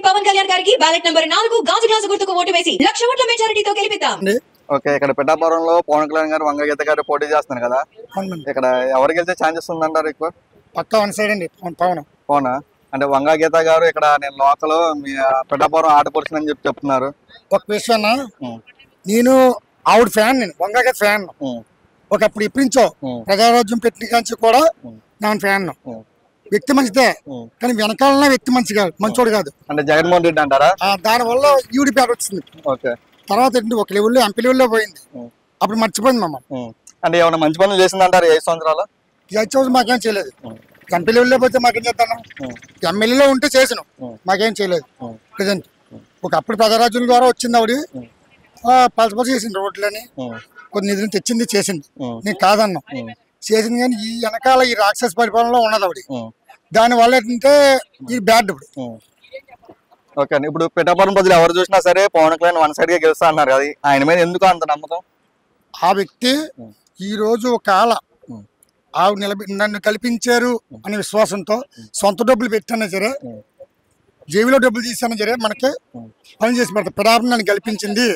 పవన్ కళ్యాణ్ గారికి ballot number 4 గాజు glass గుర్తుకు ఓటు వేసి 1,00,000 ఓట్ల మెజారిటీతో గెలిపిద్దాం. ఓకే, ఇక్కడ పిఠాపురంలో పవన్ కళ్యాణ్ గారు వంగగీత గారు పోటీ చేస్తున్నారు కదా, ఇక్కడ ఎవరు గెలిచే ఛాన్సెస్ ఉందంటారు? ఎక్కువ పక్కా వన్ సైడ్ అండి పవన్. అంటే వంగగీత గారు ఇక్కడ నేను లోకల్ మీ పిఠాపురం ఆడపడుచునని చెప్తున్నారు. ఒక విషయం, నేను ఆవిడ ఫ్యాన్, నేను వంగగీత ఫ్యాన్. ఒకప్పుడు ఇప్పటి నుంచో ప్రజారాజ్యం పెట్టిన కాంచి కూడా నేను ఫ్యాన్. వ్యక్తి మంచిదే, కానీ వెనకాలన్న వ్యక్తి మంచోడు కాదు. అంటే జగన్మోహన్ రెడ్డి అంటారా? దాని వల్ల ఈవిడి పేరు వచ్చింది. ఓకే, తర్వాత ఒక లెవెల్లో ఎంపీ లెవెల్లో పోయింది, అప్పుడు మర్చిపోయింది మమ్మల్ని. అంటే ఏమైనా మంచి పనులు చేసిందంటారు 5 సంవత్సరాలు? 5 సంవత్సరాలు మాకేం చేయలేదు. ఎంపీ లెవెల్లో పోతే మాకేం చేస్తాను, ఎమ్మెల్యేలో ఉంటే చేసాను, మాకేం చేయలేదు. ప్రజెంట్ ఒకప్పుడు ప్రజారాజ్యం ద్వారా వచ్చింది ఆవిడ, పలసపలస చేసింది రోడ్లని, కొన్ని నిధులు తెచ్చింది, చేసింది. నేను కాదన్నా, చేసింది. కానీ ఈ వెనకాల ఈ రాక్షస పరిపాలనలో ఉన్నది ఆవిడ. దాని వల్ల ఏంటంటే ఇది బ్యాడ్. ఇప్పుడు ఓకే అండి, ఇప్పుడు పిఠాపురం ప్రజలు ఎవరు చూసినా సరే పవన్ కళ్యాణ్ వన్ సైడ్ గా గెలుస్తా అన్నారు కదా, ఆయన మీద ఎందుకు అంత నమ్మకం? ఆ వ్యక్తి ఈ రోజు ఒకవేళ ఆవిడ నన్ను కల్పించారు అనే విశ్వాసంతో సొంత డబ్బులు పెట్టినా సరే, జేబులో డబ్బులు తీసినా సరే మనకి పని చేసి పెడతా. పిఠాపురం నన్ను కల్పించింది,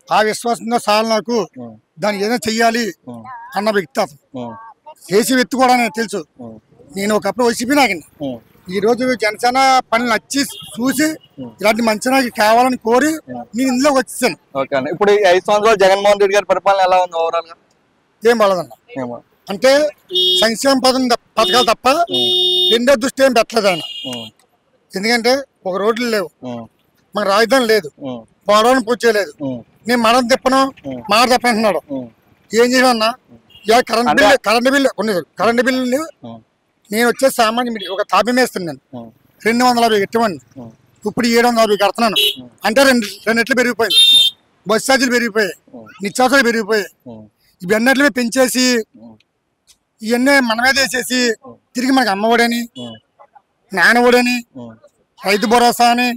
ఆ విశ్వాసంతో చాలా నాకు దాన్ని ఏదైనా చెయ్యాలి అన్న వ్యక్తి. అతను చేసి వ్యక్తి కూడా నాకు తెలుసు. నేను ఒకప్పుడు వైసీపీ నాకండి, ఈ రోజు జనసేన పని నచ్చి చూసి ఇలాంటి మంచి నాకు కావాలని కోరి నేను ఇందులోకి వచ్చేసాను. ఓకే అండి, ఇప్పుడు 5 సంవత్సరాలు జగన్మోహన్ రెడ్డి గారి పరిపాలన ఎలా ఉంది ఓవరాల్ గా? ఏం బాలేదన్న, అంటే సంక్షేమ పథకాలు తప్ప రెండో దృష్టి ఏం పెట్టలేదు ఆయన. ఎందుకంటే ఒక రోడ్లు లేవు, మాకు రాజధాని లేదు, పోవడానికి పూజ చేయలేదు. నేను మనం తిప్పను మాట తప్పంటున్నాడు. ఏం చేయమన్నా, కరెంట్ బిల్లు నేను వచ్చే సామాన్య ఒక తాపి మేస్తున్నాను, 250 కట్టమని, ఇప్పుడు 750 కడుతున్నాను. అంటే రెండు రెట్లు పెరిగిపోయింది. బస్ ఛార్జీలు పెరిగిపోయాయి, నిత్యావసరాలు పెరిగిపోయాయి. ఇవన్నిటిని పెంచేసి ఇవన్నీ మన మీద వేసేసి తిరిగి మనకు అమ్మఒడని, నాన్నఒడని, రైతు భరోసా అని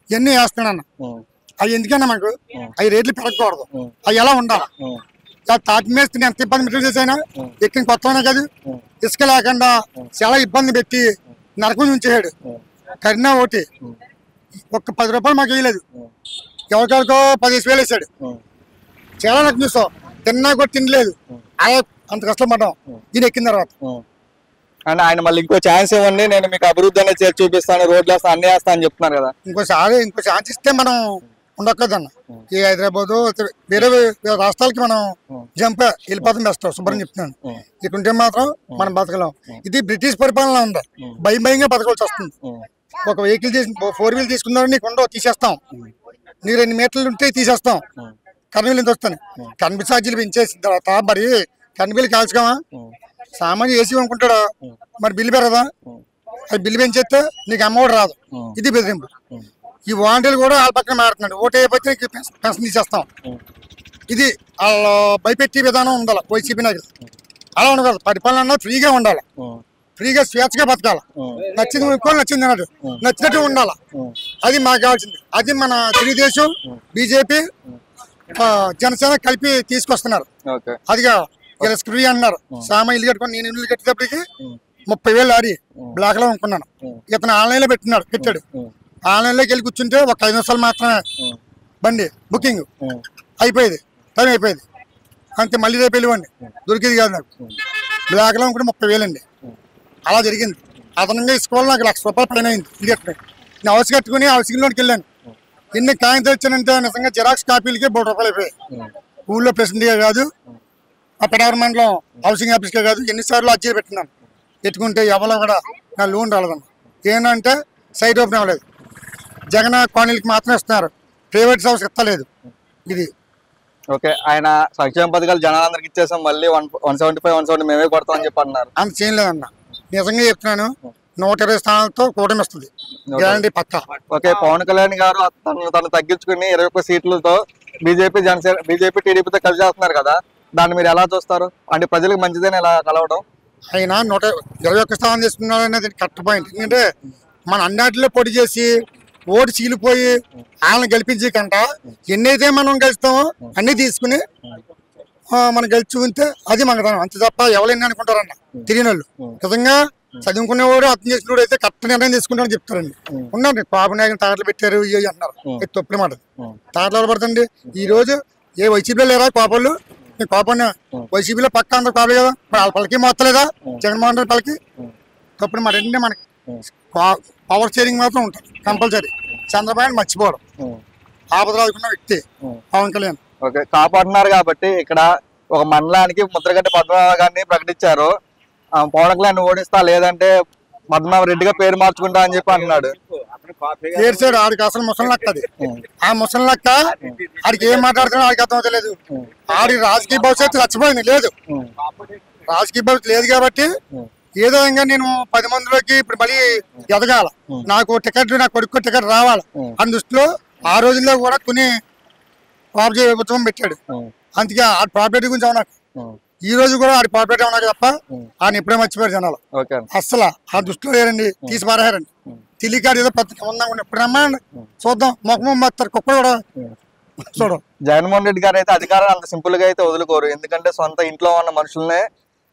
ఇవన్నీ వేస్తున్నాను. అవి ఎందుకన్నా మనకు అవి రేట్లు పెరగకూడదు, అవి ఎలా ఉండాలి? తాపి మేస్తుంది ఎంత ఇబ్బంది మెటీరియల్ చేసైనా ఎక్కిన కొత్తనే కాదు, ఇసుక లేకుండా చాలా ఇబ్బంది పెట్టి నరకం ఉంచేసాడు. కరీనా ఒకటి ఒక్క 10 రూపాయలు మాకు వేయలేదు, ఎవరికో 15,000 వేసాడు. చాలా నాకు చూసాం, తిన్నా కూడా తినలేదు, అంత కష్టపడ్డాం దీని ఎక్కిన తర్వాత. అంటే ఆయన మళ్ళీ ఇంకో ఛాన్స్ ఇవ్వండి, నేను మీకు అభివృద్ధి అనేది చేసి చూపిస్తాను, రోడ్లు వేస్తాను, అన్ని వేస్తా అని చెప్తున్నారు కదా. ఇంకో ఛాన్స్ ఇస్తే మనం ఉండక్కదన్న. ఈ హైదరాబాద్ వేరే రాష్ట్రాలకి మనం జంప్ వెళ్ళిపోతాం బెస్ట్, శుభ్రం చెప్తున్నాను. ఇక్కడుంటే మాత్రం మనం బతకలేం. ఇది బ్రిటిష్ పరిపాలన ఉంది, భయంగా బతకాల్సి వస్తుంది. ఒక వెహికల్ 4 వీల్ తీసుకున్నారని నీకు ఉండవు, తీసేస్తాం. నీ 2 మీటర్లు ఉంటే తీసేస్తాం. కరెంట్ బిల్లు ఎంత వస్తాను, కరెంట్ ఛార్జీలు పెంచేసిన తర్వాత మరి కరెంట్ బిల్లు కాల్చుకోమా? సామాన్య ఏసీ అనుకుంటాడా, మరి బిల్లు పెరగదా? అది బిల్లు పెంచేస్తే నీకు అమ్మఒడి రాదు. ఇది బెదిరింపు. ఈ వాలంటీర్లు కూడా వాళ్ళ పక్కన మారుతున్నాడు, ఓటు అయిపోతే పెన్షన్ తీసేస్తాం. ఇది వాళ్ళు భయపెట్టే విధానం ఉండాలి వైసీపీ నాయకులు. అలా ఉండకూడదు. పరిపాలన అన్నది ఫ్రీగా ఉండాలి, ఫ్రీగా స్వేచ్ఛగా బతకాలి. నచ్చింది కొనుక్కోవాలి, నచ్చింది అన్నట్టు నచ్చినట్టు ఉండాలి. అది మాకు కావాల్సింది. అది మన తెలుగుదేశం, బీజేపీ, జనసేన కలిపి తీసుకొస్తున్నారు. అది కావాలి. ఫ్రీ అన్నారు. సామా ఇల్లు కట్టుకొని నేను ఇల్లు కట్టేటప్పటికి 30,000 ఆడి బ్లాక్ లో అనుకున్నాను. ఇతను ఆన్లైన్ లో పెట్టాడు. ఆన్లైన్ లోకి వెళ్ళి కూర్చుంటే ఒక 5 నిమిషాలు మాత్రమే బండి బుకింగ్ అయిపోయేది, టైం అయిపోయేది. అంతే, మళ్ళీ రేపు వెళ్ళివ్వండి, దొరికేది కాదు నాకు. బ్లాక్ లో అనుకుంటే 30,000 అండి. అలా జరిగింది. అదనంగా ఇసుకోవాలి నాకు 1,00,000 రూపాయలు పైన అయింది. ఇల్లు కట్టుకుని నేను హౌస్ కట్టుకుని హౌసింగ్లోకి వెళ్ళాను. ఎన్ని కాగితాలు వచ్చానంటే నిజంగా జిరాక్స్ కాపీలకి 3 రూపాయలు అయిపోయాయి. ఊళ్ళో ప్రెసిడెంట్గా కాదు, ఆ పిఠాపురం మండలం హౌసింగ్ ఆఫీస్గా కాదు, ఎన్నిసార్లు అర్జీ పెట్టుకున్నాను. పెట్టుకుంటే ఎవరో కూడా నా లోన్ రాలేదన్న. ఏంటంటే సైట్ ఓపెన్ అవ్వలేదు, జగన్ కాలనీలకి మాత్రమే ఇస్తున్నారు, ప్రైవేట్ హౌస్ ఇస్తలేదు. ఇది ఓకే, ఆయన సంక్షేమ పథకాలు జనాలందరికి ఇచ్చేసాం, మళ్ళీ 175, 170 మేమే కొడతామని చెప్పి అన్నారు. అంత చేయలేదన్న, నిజంగా చెప్తున్నాను. 120 స్థానాలతో కూటమి వస్తుంది, గ్యారంటీ పక్కా. ఓకే, పవన్ కళ్యాణ్ గారు తను తగ్గించుకుని 21 సీట్లతో బీజేపీ టీడీపీతో కలిసి చేస్తున్నారు కదా, దాన్ని మీరు ఎలా చూస్తారు? అంటే ప్రజలకు మంచిదని ఎలా కలవడం? ఆయన 121 స్థానం తీసుకున్నాడు అనేది కరెక్ట్ పాయింట్. ఎందుకంటే మన అన్నిటిలో పొడి చేసి ఓటు చీలిపోయి వాళ్ళని గెలిపించే కంట ఎన్నైతే మనం గెలుస్తామో అన్ని తీసుకుని మనం గెలుచుకుంటే అది మనకు అంతే తప్ప ఎవరైనా అనుకుంటారన్న తెలియని వాళ్ళు. నిజంగా చదువుకునేవాడు అర్థం చేసినవాడు అయితే కరెక్ట్ నిర్ణయం తీసుకుంటాడని చెప్తారండి. ఉన్నాడు బాబు నాయకులు తాటలు పెట్టారు ఇవి అంటున్నారు, ఇది తప్పుడు మాట. తాటలు పడుతుంది. ఈ రోజు ఏ వైసీపీలో లేరా కోపలు, మీ కోపం వైసీపీలో పక్క అందరు కాదు కదా, మరి వాళ్ళ పలికి మొత్తలేదా జగన్మోహన్ రెడ్డి పలికి తప్పుడు మాట. ఏంటంటే మనకి పవర్ షేరింగ్ మాత్రం ఉంటుంది కంపల్సరీ. చంద్రబాబు మర్చిపోవడం ఆపదరాదుకున్న వ్యక్తి పవన్ కళ్యాణ్. ఓకే, కాపాడుతున్నారు కాబట్టి ఇక్కడ ఒక మండలానికి ముద్రగడ్డ పద్మనాభ గారిని ప్రకటించారు. పవన్ కళ్యాణ్ ఓడిస్తా లేదంటే పద్మనాభ రెడ్డిగా పేరు మార్చుకుంటా అని చెప్పి అంటున్నాడు. చేర్చాడు ఆడికి అసలు ముసలి లెక్క అది. ఆ ముసలి లెక్క ఆడికి ఏం మాట్లాడుతున్నా ఆడికి అర్థం అవుతలేదు. ఆడి రాజకీయ భవిష్యత్తు చచ్చిపోయింది, లేదు రాజకీయ భవిష్యత్తు లేదు. కాబట్టి ఏదో విధంగా నేను 10 మందిలోకి ఇప్పుడు మళ్ళీ ఎదగాల, నాకు టికెట్ నా కొడుకు టికెట్ రావాలి అని దృష్టిలో ఆ రోజుల్లో కూడా కొన్ని ఉద్యమం పెట్టాడు. అందుకే ఆ ప్రాపర్టీ గురించి అవునా ఈ రోజు కూడా ఆడి ప్రాపర్టీ అవునా తప్ప ఆయన ఎప్పుడే మర్చిపోయారు జనాలు. అసలు ఆ దృష్టిలో లేరండి, తీసి పారారండి. తెలియకాడు ఏదో పెద్ద ఉందాం ఎప్పుడు రమ్మండి చూద్దాం, ముఖం మాత్రం కుక్క కూడా చూడం. జగన్మోహన్ రెడ్డి గారు అయితే అధికారాన్ని అంత సింపుల్ గా అయితే వదులుకోరు. ఎందుకంటే సొంత ఇంట్లో ఉన్న మనుషులనే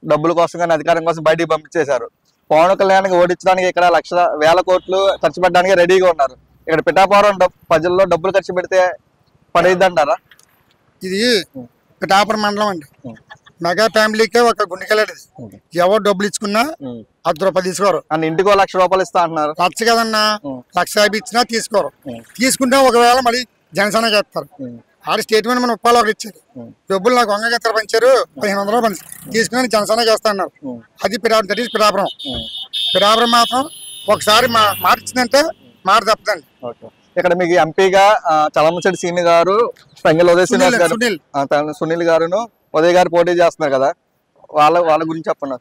డబ్బుల కోసం కానీ అధికారం కోసం బయటికి పంపించేశారు. పవన్ కళ్యాణ్ ఓడించడానికి ఇక్కడ వేల కోట్లు ఖర్చు పెట్టడానికి రెడీగా ఉన్నారు. ఇక్కడ పిఠాపురం ప్రజల్లో డబ్బులు ఖర్చు పెడితే పడేది అంటారా? ఇది పిఠాపురం మండలం అండి, మెగా ఫ్యామిలీకే ఒక గుండెకెళ్ళేది. ఎవరు డబ్బులు ఇచ్చుకున్నా 10 రూపాయలు తీసుకోరు. అండ్ ఇంటికి 1,00,000 రూపాయలు ఇస్తా అంటున్నారు. లక్ష కదన్నా, 1,50,000 ఇచ్చినా తీసుకోరు. తీసుకుంటే ఒకవేళ మళ్ళీ జనసేన చేస్తారు. ఆడి స్టేట్మెంట్ మన ఉప్పాలు ఒకటి ఇచ్చారు, డబ్బులు నాకు వంగగత్తర పంచారు 1500 పంచారు, తీసుకుని జనసేన చేస్తా అన్నారు. అది పిఠాపురం, దట్ ఈస్ పిఠాపురం. పిఠాపురం మాత్రం ఒకసారి మాట ఇచ్చిందంటే మాట తప్పదండి. ఇక్కడ మీకు ఎంపీగా చలమశెట్టి సీని గారు, సంగెల ఉదయ్ శ్రీనివాస్ గారు, సునీల్ గారును ఉదయ్ గారు పోటీ చేస్తున్నారు కదా, వాళ్ళ గురించి చెప్పండి.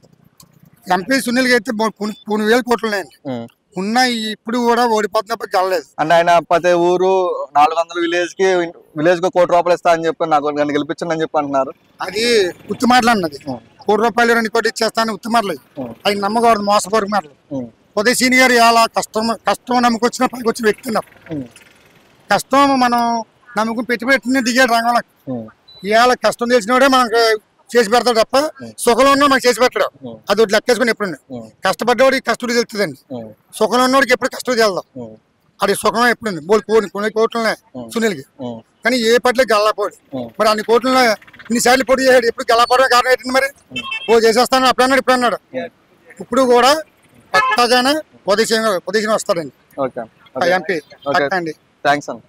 ఎంపీ సునీల్ అయితే 3,000 కోట్లు ఉన్నాయండి, ఉన్నాయి. ఇప్పుడు కూడా ఓడిపోతున్నప్పుడు గెలలేదు. అంటే ఆయన ప్రతి ఊరు 400 విలేజ్ కి 1 కోటి రూపాయలు ఇస్తా అని చెప్పి నాకు గెలిపించండి అని చెప్పి అంటున్నారు. అది ఉత్తి మాటలు అన్నది. 1 కోటి రూపాయలు 2 కోటి ఇచ్చేస్తాను ఉత్తి మాటలు, అవి నమ్మకూడదు, మోసపోరు మాటలు. ఉదయ్ సీని గారు ఇలా కష్టం నమ్ముకొచ్చిన పైకి వచ్చిన వ్యక్తి ఉన్నారు. కష్టం మనం నమ్ముకుని పెట్టి దిగాడు రంగంలో. ఇవాళ కష్టం తెలిసినోడే మనకు చేసి పెడతాడు తప్ప సుఖంలో ఉన్నా మనకు చేసి పెట్టాడు. అది ఒకటి లెక్కేసుకుని ఎప్పుడు కష్టపడ్డవాడికి కష్టం తెలుస్తుందండి, సుఖంలో ఉన్నవాడికి ఎప్పుడు కష్టం చేద్దాం. అది సుఖం ఎప్పుడు కొన్ని కోట్లనే సునీల్కి, కానీ ఏ పట్ల గెల్లపోడు. మరి అన్ని కోట్లలో ఇన్నిసార్లు పోటీ చేశాడు, ఎప్పుడు గెల్లపోవడం కారణం ఏంటండి? మరి చేసేస్తాను అప్పుడు అన్నాడు, ఇప్పుడు అన్నాడు. ఇప్పుడు కూడా పక్కాగానే ఉదయ్ వస్తాడండి ఎంపీ. థ్యాంక్స్ అండి.